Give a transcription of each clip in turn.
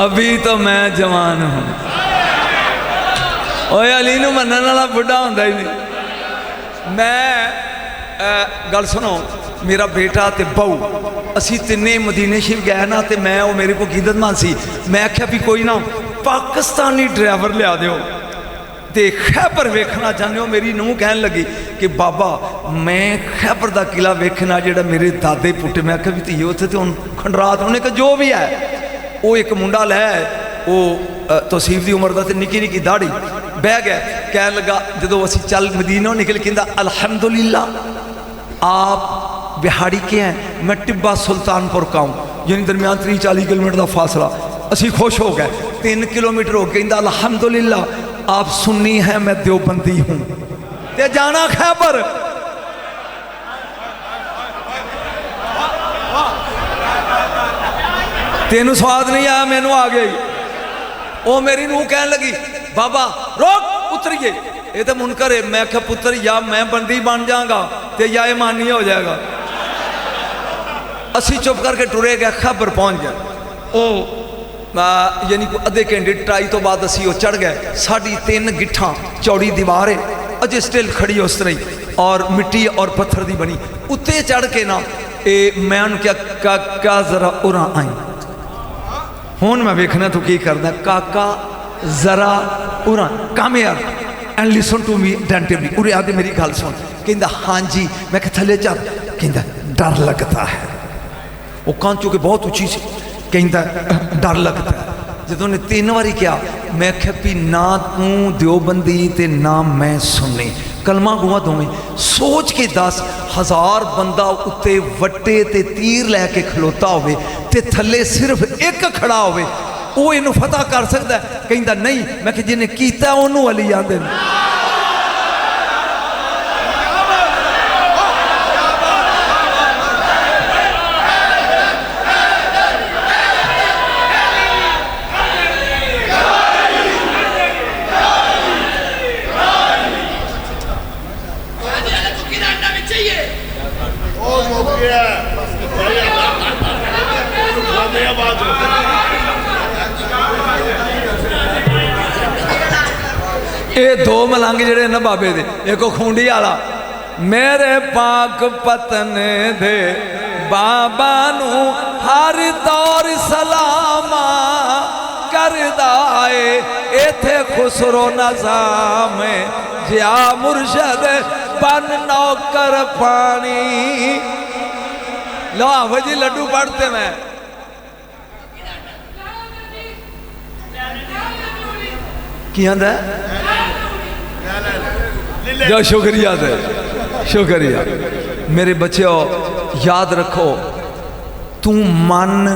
ابھی تو میں جوان ہوں. اوے علی نو منن والا بڑھا ہوندا ہی نہیں. میں گل سنو, میرا بیٹا تے بہو اسی تینے مدینے شریف گئے نا, تے میں وہ میرے کو عقیدت مند سی. میں آخیا بھی کوئی نہ پاکستانی ڈرائیور لیا دیو تے خیبر ویکھنا چاہنے ہو. میری نوح کہن لگی کہ بابا میں خیبر دا قلعہ ویکھنا جڑا میرے دادے پٹے. میں آخیا بھی تھی اتنے تو کھنڈرات. انہوں نے کہا جو بھی ہے. وہ ایک منڈا لے وہ توصیف دی عمر دا تے نکی نکی داڑھی بہ گیا. کہنے لگا جدو اسی چل مدینہ نکل کہندا الحمدللہ آپ بہاڑی کے ہیں, میں ٹبہ سلطان پور کا ہوں, یعنی درمیان 30-40 کلومیٹر دا فاصلہ. اسی خوش ہو گئے. 3 کلومیٹر ہو گئے. کہندا الحمدللہ آپ سنی ہیں میں دیوبندی ہوں. تے جانا خیبر. تینوں سواد نہیں آیا, مینوں آ گئی. وہ میری نوح کہنے لگی بابا روک اتریے, یہ تو منکر ہے. میں کہا پتر یا میں بندی بن جاؤں گا تے یا ایمانی ہو جائے گا. اسی چپ کر کے ٹرے گئے, خیبر پہنچ گئے. یعنی کو ادھے گھنٹے ٹرائی تو بعد اسی وہ چڑھ گئے. 3.5 گٹھاں چوڑی دیوار ہے, اجے سٹل کھڑی اس طرح, اور مٹی اور پتھر دی بنی. اتنے چڑھ کے نا میں ان کیا کاکا ذرا اُراں آئیں. ہون میں ویکھنا تو کی کرنا, کاکا ذرا اُراں come here and listen to me attentively. ارے آدھے میری گل سن. کہندا ہاں جی. میں کہ تھلے چل. کہندا ڈر لگتا ہے. وہ کان چونکہ بہت اچھی سی. کہندا ڈر لگتا ہے. جدوں نے 3 باری کیا, میں کہ بھی نہ توں دیوبندی تے نہ میں سنی, کلمہ گوا دوویں. سوچ کے 10,000 بندہ اتے وٹے تے تیر لے کے کھلوتا ہوئے تے تھلے صرف ایک کھڑا ہوئے, وہ انہوں فتح کر سکتا ہے. کہندا نہیں. میں کہ جنہیں کیتا ہے انہوں علی آندے نے. یہ 2 ملنگ جڑے نا بابے دے, ایک کھونڈی والا میرے پاک پتن دے بابا نو ہر دور سلام کردا اے. ایتھے خسرو نظام جیا مرشد بن نوکر پانی. لو آفا جی لڈو پڑھتے میں. کیا ہے جو شکریہ دے, شکریہ. میرے بچے یاد رکھو, تو من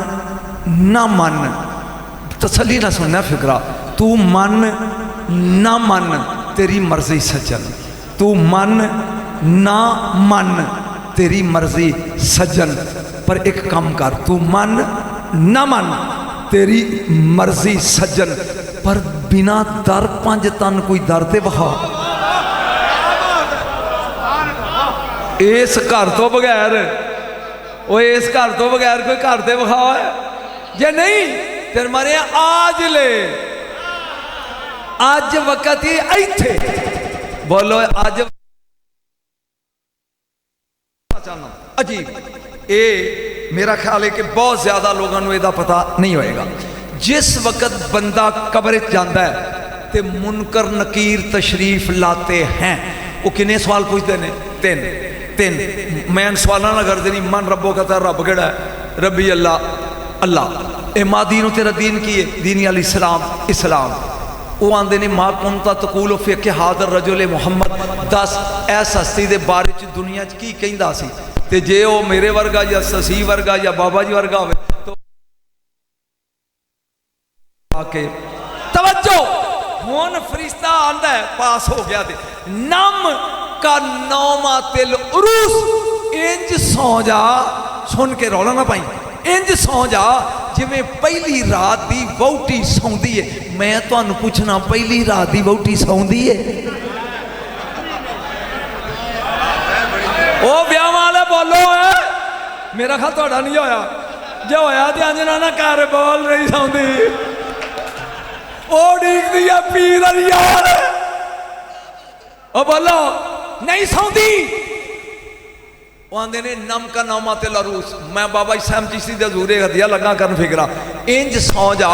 نہ من, تسلی نہ سننا فکرہ, تو من نہ من تیری مرضی سجن. تو من نہ من تیری مرضی سجن. پر ایک کام کر, تو من نہ من تیری مرضی سجن, پر بنا در 5 تن کوئی در تے بخا. اس گھر تو بغیر, وہ اس گھر تو بغیر کوئی گھر تے بخا ہے جے نہیں تیر مرے آج لے. آج وقت ہی ایتھے بولو آج عجیب. اے میرا خیال ہے کہ بہت زیادہ لوگوں نے یہ پتہ نہیں ہوئے گا. جس وقت بندہ قبر جاندہ ہے تے منکر نکیر تشریف لاتے ہیں, وہ کنے سوال پوچھتے ہیں؟ 3. میں ان سوالہ نہ کر دینی. من ربو کہتا ہے رب گڑا ہے, ربی اللہ اللہ. اے ماں دینو تیرا دین کیے, دینی علیہ السلام اسلام. وہ آندے نے ماں کنتا تقولو فی حاضر رجل محمد. 10 ایس ہستی دے بارے چ دنیا کی کہندہ سی, تے جے وہ میرے ورگا یا سسی ورگا یا بابا جی ورگا ہوئے تو آکے توجہ ہون فرشتہ آندہ ہے پاس ہو گیا دے. نم کا نومات العروس, انج سو جا, سن کے رولا نہ پائیں, انج سو جا جی میں پہلی رات دی ووٹی سون دی ہے. میں تو انہوں پوچھنا پہلی رات دی ووٹی سون دی ہے؟ او بیاہ والے بولو ہے, میرا خیال توڑا نہیں ہویا, جو ہویا دی انجنا نہ کار بول رہی سون دی. ओढ़ीक दिया पीर अली यार ओ बोलो नहीं सौंदी आंदे ने नम का नामा ते लरूस मैं बाबा इस्लाम चिश्ती दे हजूरे हदिया लगा करन फिकरा इंज सौ जा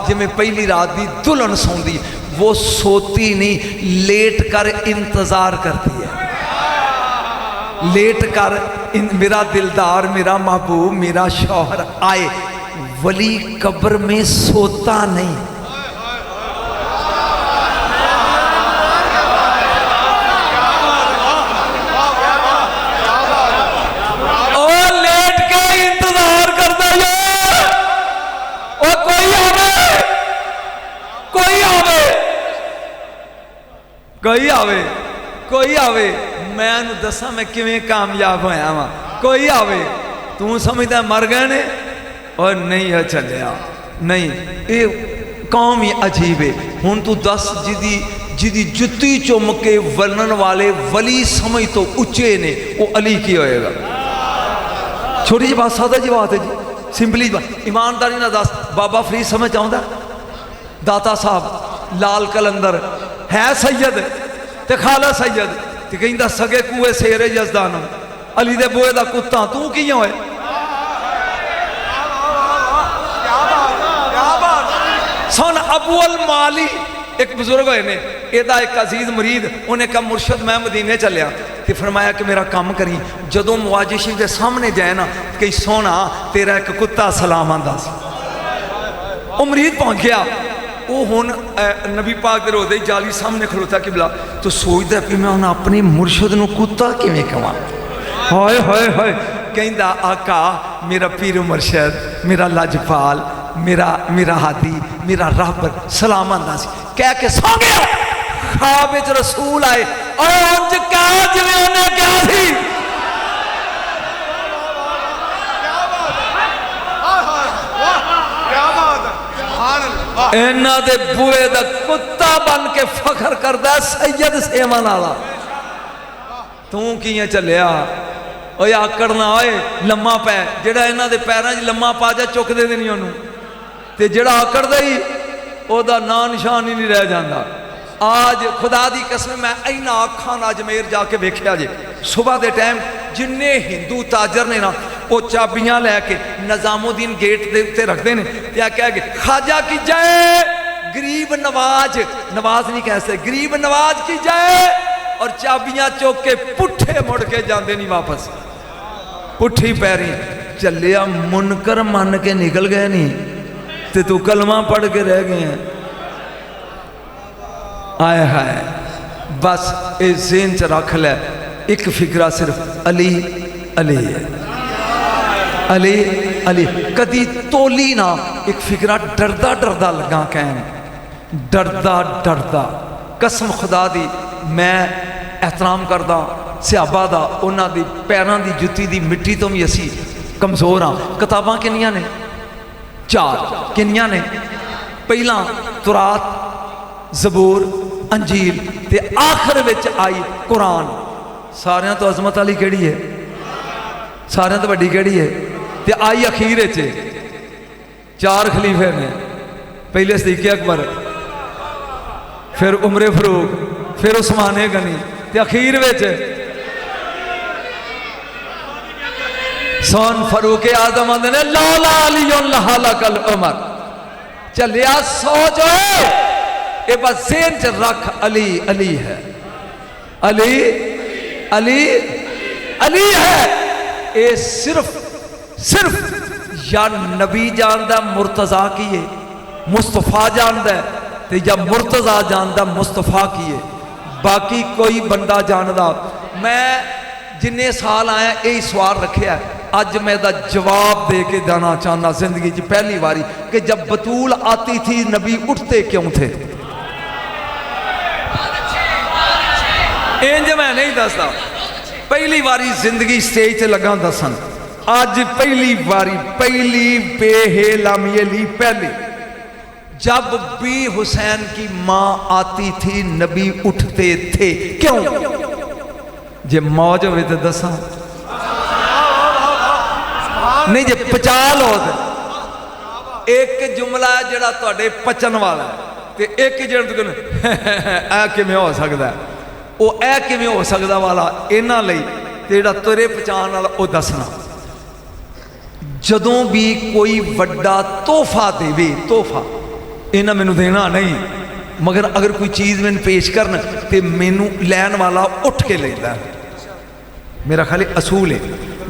जिमें पहली रात दी दुल्हन सौंदी वो सोती नहीं लेट कर इंतजार करती है लेट कर मेरा दिलदार मेरा महबूब मेरा शौहर आए वली कब्र में सोता नहीं कोई आवे मैं दसा मैं किवें कामयाब होया वा कोई आवे तू समझदा मर गए ने और नहीं है चलिया नहीं ये कौम ही अजीब है हुण तू दस जिदी जुत्ती चुम के वलन वाले वली समझ तो उच्चे ने वो अली की होएगा छोटी जी बात सादा जी बात है जी सिंपली बात ईमानदारी ना दस बाबा फरीद समझ आउंदा दाता साहब लाल कलंदर है सैयद ते खाला सैयद ते कहंदा सगे कुए शेरे यजदान अली दे बोए दा कुत्ता तू कियां होए सन अबुल माली एक बुजुर्ग होए ने एदा एक अजीज मुरीद उन्हें कहा मुर्शद मैं मदीने चलिया ते फरमाया कि मेरा काम करी जदों मुआजिशी दे सामने जाए ना कि सोना तेरा एक कुत्ता सलाम आंदा सी ओ मुरीद पहुंच गया वो हुण नबी पाक दे रोज़े जाली सामने खलोता किबला तो सोचदा कि मैं हुण अपने मुर्शद नूं कुत्ता किवें कहां हाय हाय हाय कहंदा आका मेरा पीर मुर्शद मेरा लजपाल मेरा हादी मेरा रब सलाम आंदा सी कह के सो गया ख्वाब विच रसूल आए और उंज कह जिवें उन्हें कहा सी इन्हां दे बुए दा कुत्ता बन के फखर करदा सैयद सेवन वाला तू कियां चलिया ओए आकड़ ना ओए लम्मा पै जेड़ा इन्हां दे पैरां 'च लम्मा पा जा चुकदे नहीं ओनू ते जेड़ा आकड़दा ही ओदा नां निशान ही नहीं रह जांदा आज खुदा दी कसम मैं इन्हां अखां नाल अजमेर जाके वेखिया जे सुबह दे टाइम जिन्ने हिंदू ताजर ने ना वो चाबियां लैके निजामुद्दीन गेट के उत्ते रखते हैं क्या कह के खाजा की जाए गरीब नवाज नवाज नहीं कह सकते गरीब नवाज की जाए और चाबियां चौक के पुट्ठे मुड़ के जाते नहीं वापस पुट्ठी पैरी चलिया मुनकर मन के निकल गए नहीं तो तू कलमा पढ़ के रह गए हैं आए हाय बस इस ज़हन च रख लै एक फिक्रा सिर्फ अली अली है अली अली कदी तोली ना एक फिक्रा डरदा डरदा लगा कहन डरदा डरदा कसम खुदा दी मैं एहतराम करदा सहाबा दा उन्हां दी पैरां दी जुत्ती दी मिट्टी तो भी असी कमज़ोर हाँ किताबां किन्नियां ने चार किन्नियां ने पहला तुरात ज़बूर अंजील ते आखिर विच आई कुरान सारियां तो अजमत वाली केड़ी है सारियां तो वड्डी केड़ी है ते आई अखीर च चार खलीफे ने पहले सिद्दीक़ अकबर फिर उमरे फरूक फिर उस्माने गनी ते अखीर विच सोन फरूक आदम आंदे ने लौला अलीयुन लहलकल उमर चलिया सोच ये बस ज़हन च रख अली अली है अली अली अली है ये सिर्फ या नबी जानदा मुर्तज़ा की है मुस्तफा जानदा ते या मुर्तज़ा जानदा मुस्तफा की है बाकी कोई बंदा जानदा मैं जिन्ने साल आया यही सवाल रखे अज मैं जवाब दे के जाना चाहना जिंदगी च पहली बारी कि जब बतूल आती थी नबी उठते क्यों थे इंज मैं नहीं दसदा पहली बारी जिंदगी स्टेज से लगा दसन अज पहली बारी पहली बेहेलामी पहली जब भी हुसैन की मां आती थी नबी उठते थे क्यों जे मौज हो तो दसा नहीं जे पचा लो एक जुमला जड़ा तुहाडे पचन वाला ਤੇ ਇੱਕ ਜਿਹੜਾ ਐ ਕਿਵੇਂ ਹੋ ਸਕਦਾ, ਉਹ ਐ ਕਿਵੇਂ ਹੋ ਸਕਦਾ ਵਾਲਾ ਇਹਨਾਂ ਲਈ ਤੇ ਜਿਹੜਾ ਤੁਰੇ ਪਛਾਣ ਵਾਲਾ ਉਹ ਦੱਸਣਾ। ਜਦੋਂ ਵੀ ਕੋਈ ਵੱਡਾ ਤੋਹਫਾ ਦੇਵੇ, ਤੋਹਫਾ ਇਹਨਾਂ ਮੈਨੂੰ ਦੇਣਾ ਨਹੀਂ, ਮਗਰ ਅਗਰ ਕੋਈ ਚੀਜ਼ ਮੈਨੂੰ ਪੇਸ਼ ਕਰਨ ਤੇ ਮੈਨੂੰ ਲੈਣ ਵਾਲਾ ਉੱਠ ਕੇ ਲੈਂਦਾ, ਮੇਰਾ ਖਾਲੀ ਅਸੂਲ ਹੈ।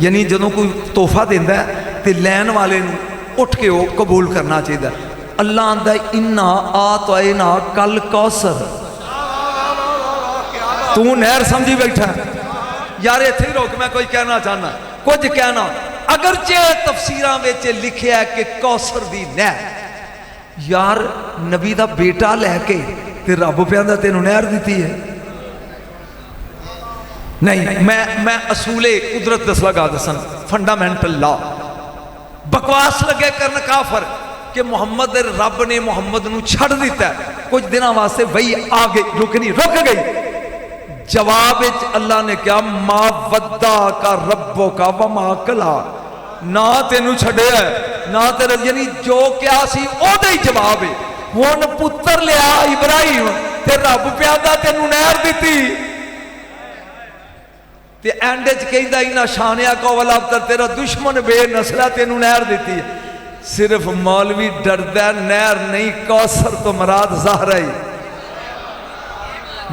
ਯਾਨੀ ਜਦੋਂ ਕੋਈ ਤੋਹਫਾ ਦਿੰਦਾ ਤੇ ਲੈਣ ਵਾਲੇ ਨੂੰ ਉੱਠ ਕੇ ਉਹ ਕਬੂਲ ਕਰਨਾ ਚਾਹੀਦਾ। ਅੱਲਾ ਆਂਦਾ ਇੰਨਾ ਆਤੈਨਾ कल कौसर, तू नहर समझी बैठा यार। इत्थे ही रोक, मैं कोई कहना चाहना कुछ कहना। अगरचे तफसीरां विच लिखिया कि कौसर दी नहर, यार नबी दा बेटा लैके ते रब पिया तेनू नहर दी है। नहीं, मैं असूले कुदरत दस लगा दसन, फंडामेंटल लॉ। बकवास लगे करन काफर कि मुहम्मद रब ने मुहम्मद नू छड़ दिता, कुछ दिनों वास्ते वही आ गई, रुक गई। जवाब अल्लाह ने क्या, मा वद्दा का रब्बो का वमा कला, ना तेनू छड़िया ना तेरे, यानी जो क्या सी ओदे ही जवाब है। हुण पुत्र लिया इब्राहिम ते रब प्यादा तेनू नहर दी ते एंड च कहंदा इन्ना शानिया कौवल अब्तर, तेरा दुश्मन बेनस्ला तेनू नहर दी है। सिर्फ मौलवी डरदा, नहर नहीं कौसर तो मराद ज़हरा ही।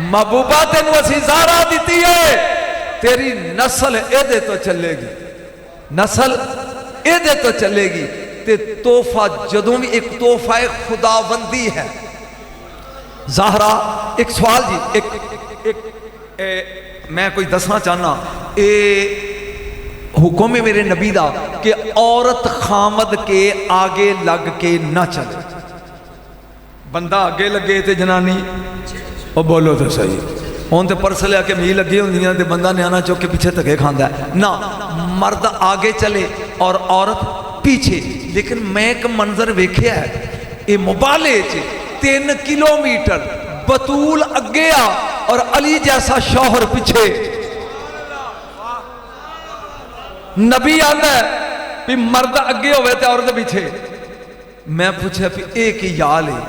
महबूबा तेनू असी ज़हरा दी है, तेरी नस्ल एदे तो चलेगी, नस्ल एदे तो चलेगी। ते तोहफा जदों भी एक तोहफा खुदाबंदी है। ज़हरा एक सवाल जी, एक मैं कोई दसना चाहना, हुक्म है मेरे नबी दा कि औरत खामद के आगे लग के ना चले। बंदा आगे लगे तो जनानी और बोलो तो सही, हुण तो परस लिया के मी लगी होंदियां ते बंदा न्याना चुक के पीछे धक्के खांदा ना। मर्द आगे चले और औरत पीछे। लेकिन मैं एक मंजर वेख्या है, ये मुबाले 3 किलोमीटर बतूल अगे आ और अली जैसा शौहर पीछे। नबी आंदा भी मर्द अगे होवे ते औरत पीछे। मैं पूछा भी ये की याल है,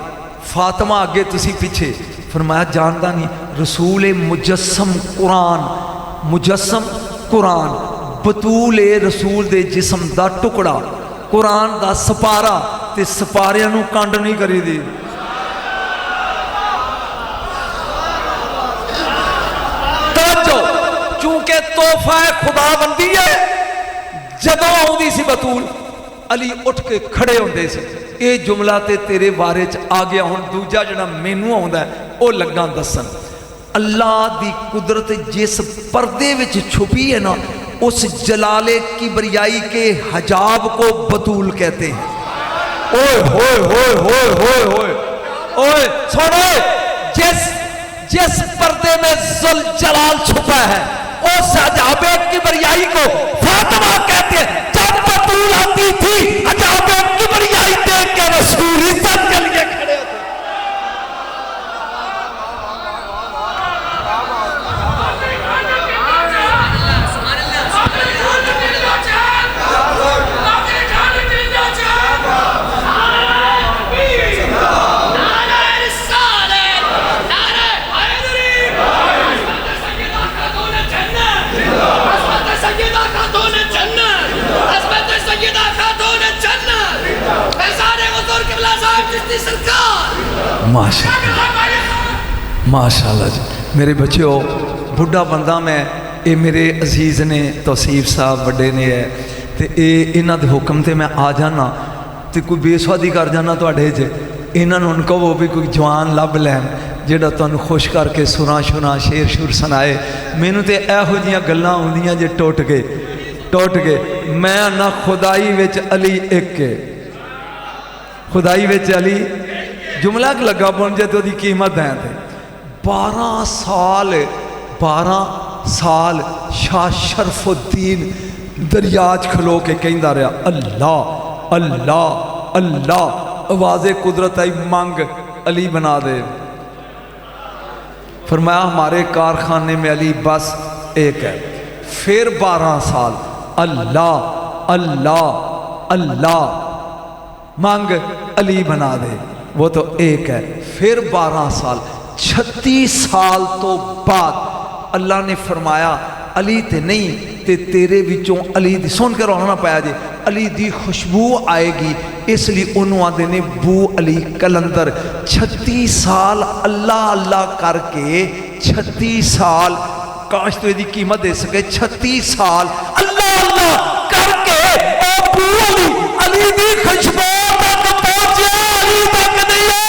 फातिमा अगे तुसी पीछे। फरमाया जानदा नहीं, रसूल मुजस्सम कुरान, मुजस्सम कुरान, बतूल रसूल दे जिस्म दा टुकड़ा, कुरान दा सपारा, ते सपारियां नू कंड नहीं करी दी। चूंकि तोहफा खुदाबंदी है, जदों आउंदी सी बतूल अली उठ के खड़े होंदे सी। ये जुमला ते तेरे बारे च आ गया। हुण दूजा जिहड़ा मैनू आउंदा है वो लगा दसन। अल्लाह दी कुदरत जिस पर्दे विच छुपी है ना, उस जलाले किबरियाई के हजाब को बतूल कहते हैं। ओए होए होए होए होए होए ओए सुनो, जिस पर्दे में जुल जलाल छुपा है उस हजाबे किबरियाई को फातिमा कहते हैं। जब बतूल आती थी हजाबे किबरियाई देख के रसूल इज्जत के लिए खड़े होते। माशाअल्लाह जी मेरे बच्चों, बुढ़ा बंदा मैं, ये मेरे अजीज़ ने, तौसीफ साहब बड़े ने है, तो ये इन्हां दे हुक्म ते मैं आ जाना तो कोई बेसवादी कर जाना तुहाडे च। इन्हां नूं कहो भी कोई जवान लभ लैन जिहड़ा तुहानूं खुश करके सुना शुना शेर शुर सुनाए। मैनूं ते इहो जिहियां गल्लां आउंदियां जे टुट गए। मैं ना खुदाई विच अली एक है, खुदाई विच अली जुमला लगा बन जे तो कीमत है। 12 साल शाह शरफुद्दीन दरियाज खलो के कहता रहा अल्लाह अल्लाह अल्लाह। आवाज़े कुदरत आई, मंग अली बना दे। फरमाया हमारे कारखाने में अली बस एक है। फिर 12 साल अल्लाह अल्लाह अल्लाह, मंग अली बना दे। وہ تو ایک ہے. پھر 12 سال 36 سال تو بعد اللہ نے فرمایا علی تے نہیں تے تیرے وچوں علی دی, سن کے رونا نہ پایا جے, علی دی خوشبو آئے گی, اس لیے انہوں آدھے نے بو علی کلندر. 36 سال اللہ اللہ کر کے 36 سال کاش تو یہ قیمت دے سکے. 36 سال اللہ اللہ کر کے او بو علی علی دی خوشبو تک پہنچیا, علی تک نہیں ہے.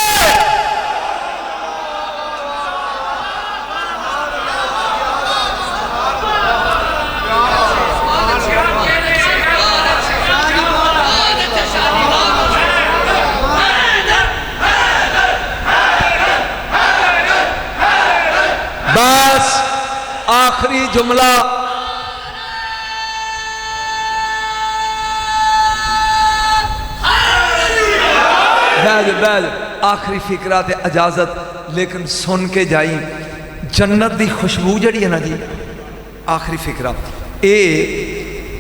بس آخری جملہ بیج آخری فکرہ تے اجازت, لیکن سن کے جائیں جنت دی خوشبو جڑی ہے نا جی. آخری فکرہ اے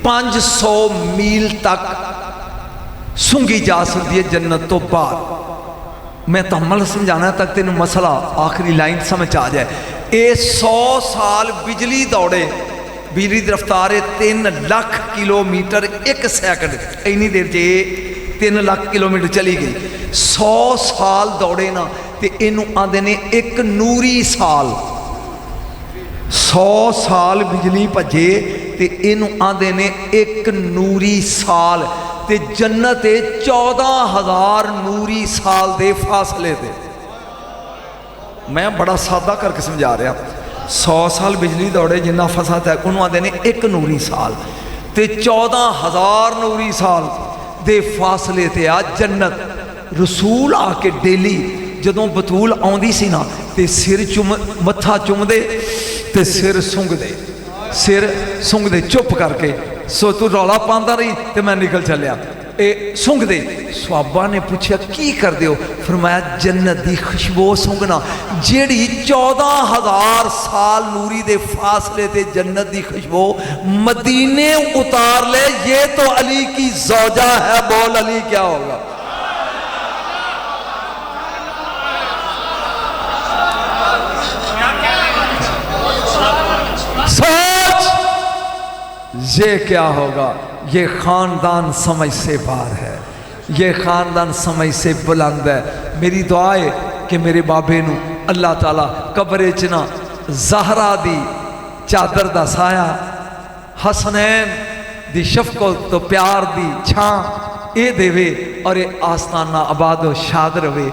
500 میل تک سنگی جا سکتی ہے جنت تو باہر. میں تحمل سمجھانا ہے تک تینوں مسئلہ آخری لائن سمجھ آ جائے. اے 100 سال بجلی دوڑے, بجلی دی رفتار 3 لاکھ کلومیٹر 1 سیکنڈ, اینی دیر چے 3 لاکھ کلومیٹر چلی گئی. 100 سال دوڑے نا تے اینوں آندے نے ایک نوری سال. 100 سال بجلی بھجے تے اینوں آندے نے ایک نوری سال. تے جنت 14,000 نوری سال دے فاصلے تے. میں بڑا سادہ کر کے سمجھا رہا. 100 سال بجلی دوڑے جنہ فاصلہ ہے انہوں آدھے نے ایک نوری سال تے 14,000 نوری سال دے فاصلے تے آ جنت. رسول آ کے ڈیلی جدوں بطول آندی سی نا تے سر متھا چوم دے تے سر سنگ دے, سر سنگ دے چپ کر کے. سو تو رولا پاندا رہی تے میں نکل چلیا. اے سنگ دے. صحابہ نے پوچھا کی کر دیو؟ فرمایا جنت دی خوشبو سنگنا جیڑی 14,000 سال نوری دے فاصلے تے جنت دی خوشبو مدینے اتار لے. یہ تو علی کی زوجہ ہے, بول علی کیا ہوگا. سوچ یہ کیا ہوگا. یہ خاندان سمجھ سے باہر ہے, یہ خاندان سمجھ سے بلند ہے. میری دعا ہے کہ میرے بابے نو اللہ تعالیٰ قبر چنا زہرا دی چادر دا سایہ, حسنین دی شفقت تو پیار دی چھاں اے دے وے, اور اے آستانہ آباد و شاد روے.